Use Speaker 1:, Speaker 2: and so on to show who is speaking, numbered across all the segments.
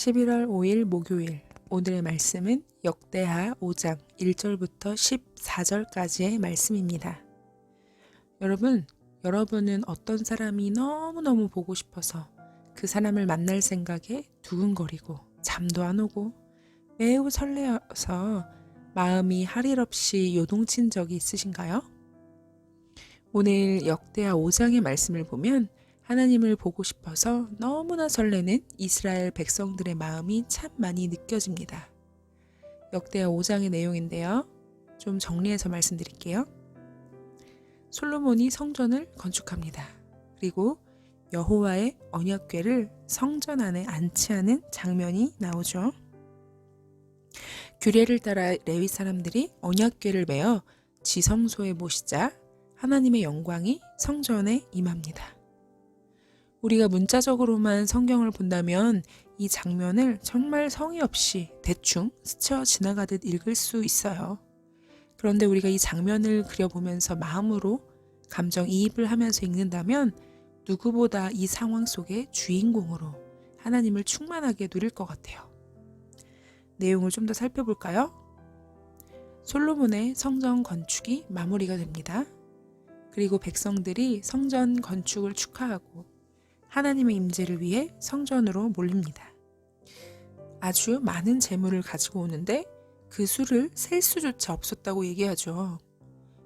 Speaker 1: 11월 5일 목요일. 오늘의 말씀은 역대하 5장 1절부터 14절까지의 말씀입니다. 여러분은 어떤 사람이 너무너무 보고 싶어서 그 사람을 만날 생각에 두근거리고 잠도 안 오고 매우 설레어서 마음이 할 일 없이 요동친 적이 있으신가요? 오늘 역대하 5장의 말씀을 보면 하나님을 보고 싶어서 너무나 설레는 이스라엘 백성들의 마음이 참 많이 느껴집니다. 역대하 5장의 내용인데요. 좀 정리해서 말씀드릴게요. 솔로몬이 성전을 건축합니다. 그리고 여호와의 언약궤를 성전 안에 안치하는 장면이 나오죠. 규례를 따라 레위 사람들이 언약궤를 메어 지성소에 모시자 하나님의 영광이 성전에 임합니다. 우리가 문자적으로만 성경을 본다면 이 장면을 정말 성의 없이 대충 스쳐 지나가듯 읽을 수 있어요. 그런데 우리가 이 장면을 그려보면서 마음으로 감정이입을 하면서 읽는다면 누구보다 이 상황 속의 주인공으로 하나님을 충만하게 누릴 것 같아요. 내용을 좀 더 살펴볼까요? 솔로몬의 성전 건축이 마무리가 됩니다. 그리고 백성들이 성전 건축을 축하하고 하나님의 임재를 위해 성전으로 몰립니다. 아주 많은 재물을 가지고 오는데 그 수를 셀 수조차 없었다고 얘기하죠.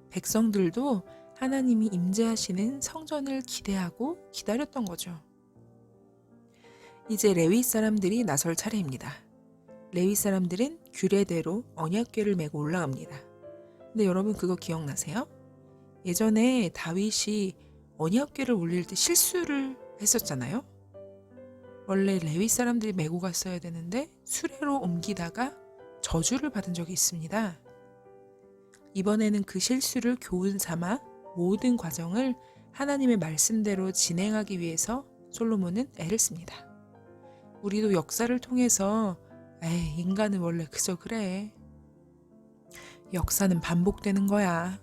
Speaker 1: 백성들도 하나님이 임재하시는 성전을 기대하고 기다렸던 거죠. 이제 레위 사람들이 나설 차례입니다. 레위 사람들은 규례대로 언약궤를 메고 올라갑니다. 근데 여러분 그거 기억나세요? 예전에 다윗이 언약궤를 올릴 때 실수를 했었잖아요. 원래 레위 사람들이 메고 갔어야 되는데 수레로 옮기다가 저주를 받은 적이 있습니다. 이번에는 그 실수를 교훈 삼아 모든 과정을 하나님의 말씀대로 진행하기 위해서 솔로몬은 애를 씁니다. 우리도 역사를 통해서 인간은 원래 그저 그래. 역사는 반복되는 거야.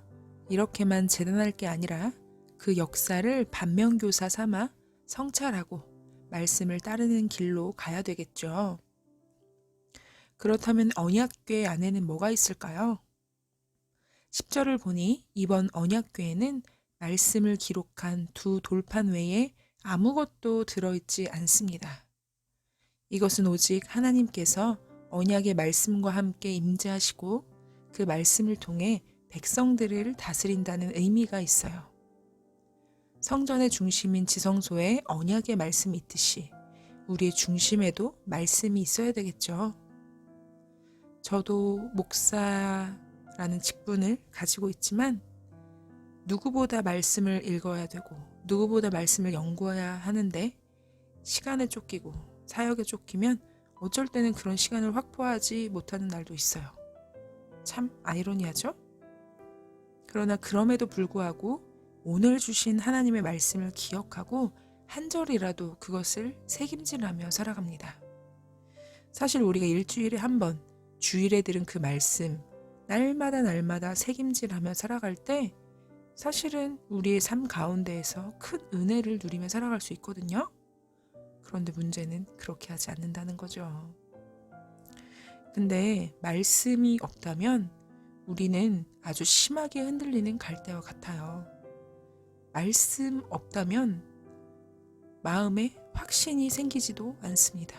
Speaker 1: 이렇게만 재단할 게 아니라 그 역사를 반면교사 삼아 성찰하고 말씀을 따르는 길로 가야 되겠죠. 그렇다면 언약궤 안에는 뭐가 있을까요? 10절을 보니 이번 언약궤에는 말씀을 기록한 두 돌판 외에 아무것도 들어있지 않습니다. 이것은 오직 하나님께서 언약의 말씀과 함께 임재하시고 그 말씀을 통해 백성들을 다스린다는 의미가 있어요. 성전의 중심인 지성소에 언약의 말씀이 있듯이 우리의 중심에도 말씀이 있어야 되겠죠. 저도 목사라는 직분을 가지고 있지만 누구보다 말씀을 읽어야 되고 누구보다 말씀을 연구해야 하는데 시간에 쫓기고 사역에 쫓기면 어쩔 때는 그런 시간을 확보하지 못하는 날도 있어요. 참 아이러니하죠? 그러나 그럼에도 불구하고 오늘 주신 하나님의 말씀을 기억하고 한 절이라도 그것을 새김질하며 살아갑니다. 사실 우리가 일주일에 한 번 주일에 들은 그 말씀 날마다 새김질하며 살아갈 때 사실은 우리의 삶 가운데에서 큰 은혜를 누리며 살아갈 수 있거든요. 그런데 문제는 그렇게 하지 않는다는 거죠. 근데 말씀이 없다면 우리는 아주 심하게 흔들리는 갈대와 같아요. 말씀 없다면 마음에 확신이 생기지도 않습니다.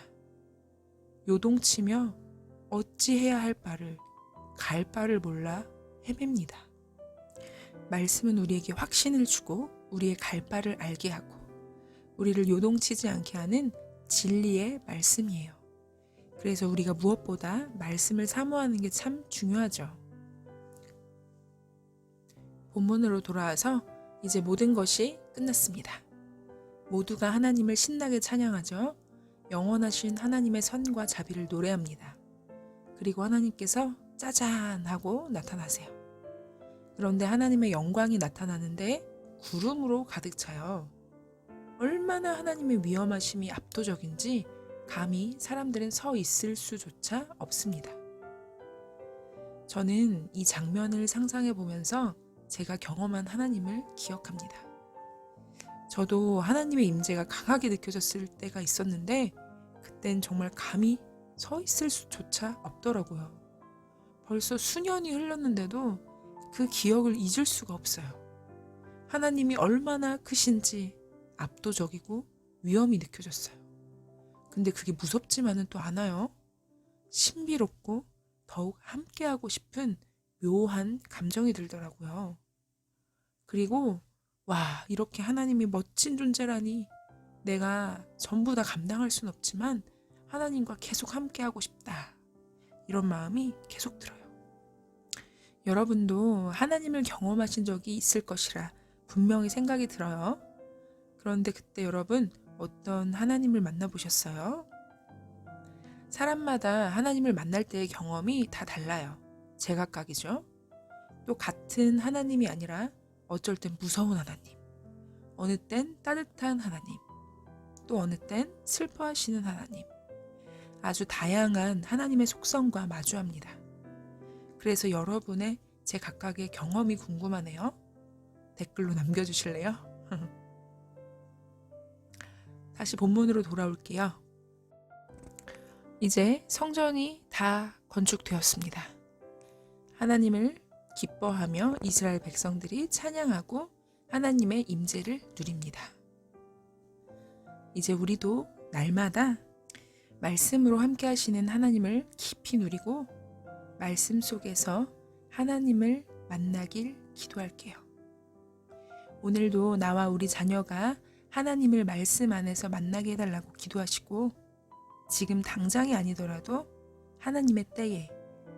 Speaker 1: 요동치며 어찌해야 할 바를 갈 바를 몰라 헤맵니다. 말씀은 우리에게 확신을 주고 우리의 갈 바를 알게 하고 우리를 요동치지 않게 하는 진리의 말씀이에요. 그래서 우리가 무엇보다 말씀을 사모하는 게 참 중요하죠. 본문으로 돌아와서 이제 모든 것이 끝났습니다. 모두가 하나님을 신나게 찬양하죠. 영원하신 하나님의 선과 자비를 노래합니다. 그리고 하나님께서 짜잔 하고 나타나세요. 그런데 하나님의 영광이 나타나는데 구름으로 가득 차요. 얼마나 하나님의 위엄하심이 압도적인지 감히 사람들은 서 있을 수조차 없습니다. 저는 이 장면을 상상해 보면서 제가 경험한 하나님을 기억합니다. 저도 하나님의 임재가 강하게 느껴졌을 때가 있었는데 그땐 정말 감히 서 있을 수조차 없더라고요. 벌써 수년이 흘렀는데도 그 기억을 잊을 수가 없어요. 하나님이 얼마나 크신지 압도적이고 위험이 느껴졌어요. 근데 그게 무섭지만은 또 않아요. 신비롭고 더욱 함께하고 싶은 묘한 감정이 들더라고요. 그리고 와, 이렇게 하나님이 멋진 존재라니, 내가 전부 다 감당할 순 없지만 하나님과 계속 함께하고 싶다, 이런 마음이 계속 들어요. 여러분도 하나님을 경험하신 적이 있을 것이라 분명히 생각이 들어요. 그런데 그때 여러분 어떤 하나님을 만나보셨어요? 사람마다 하나님을 만날 때의 경험이 다 달라요. 제각각이죠. 또 같은 하나님이 아니라 어쩔 땐 무서운 하나님, 어느 땐 따뜻한 하나님, 또 어느 땐 슬퍼하시는 하나님, 아주 다양한 하나님의 속성과 마주합니다. 그래서 여러분의 제 각각의 경험이 궁금하네요. 댓글로 남겨주실래요? 다시 본문으로 돌아올게요. 이제 성전이 다 건축되었습니다. 하나님을 기뻐하며 이스라엘 백성들이 찬양하고 하나님의 임재를 누립니다. 이제 우리도 날마다 말씀으로 함께 하시는 하나님을 깊이 누리고 말씀 속에서 하나님을 만나길 기도할게요. 오늘도 나와 우리 자녀가 하나님을 말씀 안에서 만나게 해달라고 기도하시고, 지금 당장이 아니더라도 하나님의 때에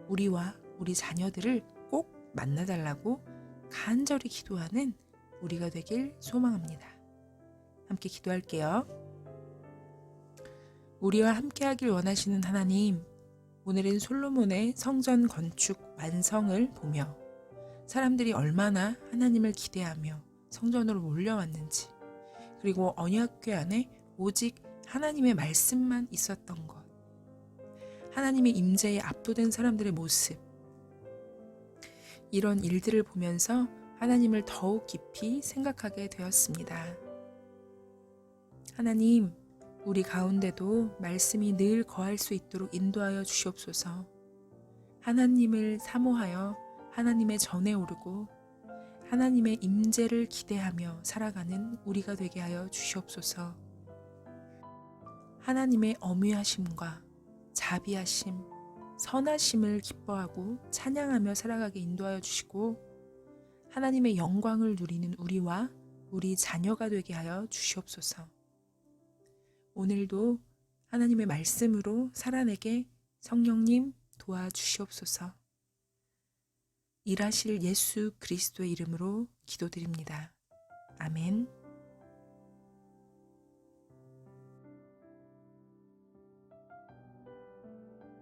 Speaker 1: 우리와 우리 자녀들을 꼭 만나달라고 간절히 기도하는 우리가 되길 소망합니다. 함께 기도할게요. 우리와 함께하길 원하시는 하나님, 오늘은 솔로몬의 성전 건축 완성을 보며 사람들이 얼마나 하나님을 기대하며 성전으로 몰려왔는지, 그리고 언약궤 안에 오직 하나님의 말씀만 있었던 것, 하나님의 임재에 압도된 사람들의 모습, 이런 일들을 보면서 하나님을 더욱 깊이 생각하게 되었습니다. 하나님, 우리 가운데도 말씀이 늘 거할 수 있도록 인도하여 주시옵소서. 하나님을 사모하여 하나님의 전에 오르고 하나님의 임재를 기대하며 살아가는 우리가 되게 하여 주시옵소서. 하나님의 어미하심과 자비하심, 선하심을 기뻐하고 찬양하며 살아가게 인도하여 주시고, 하나님의 영광을 누리는 우리와 우리 자녀가 되게 하여 주시옵소서. 오늘도 하나님의 말씀으로 살아내게 성령님 도와주시옵소서. 일하실 예수 그리스도의 이름으로 기도드립니다. 아멘.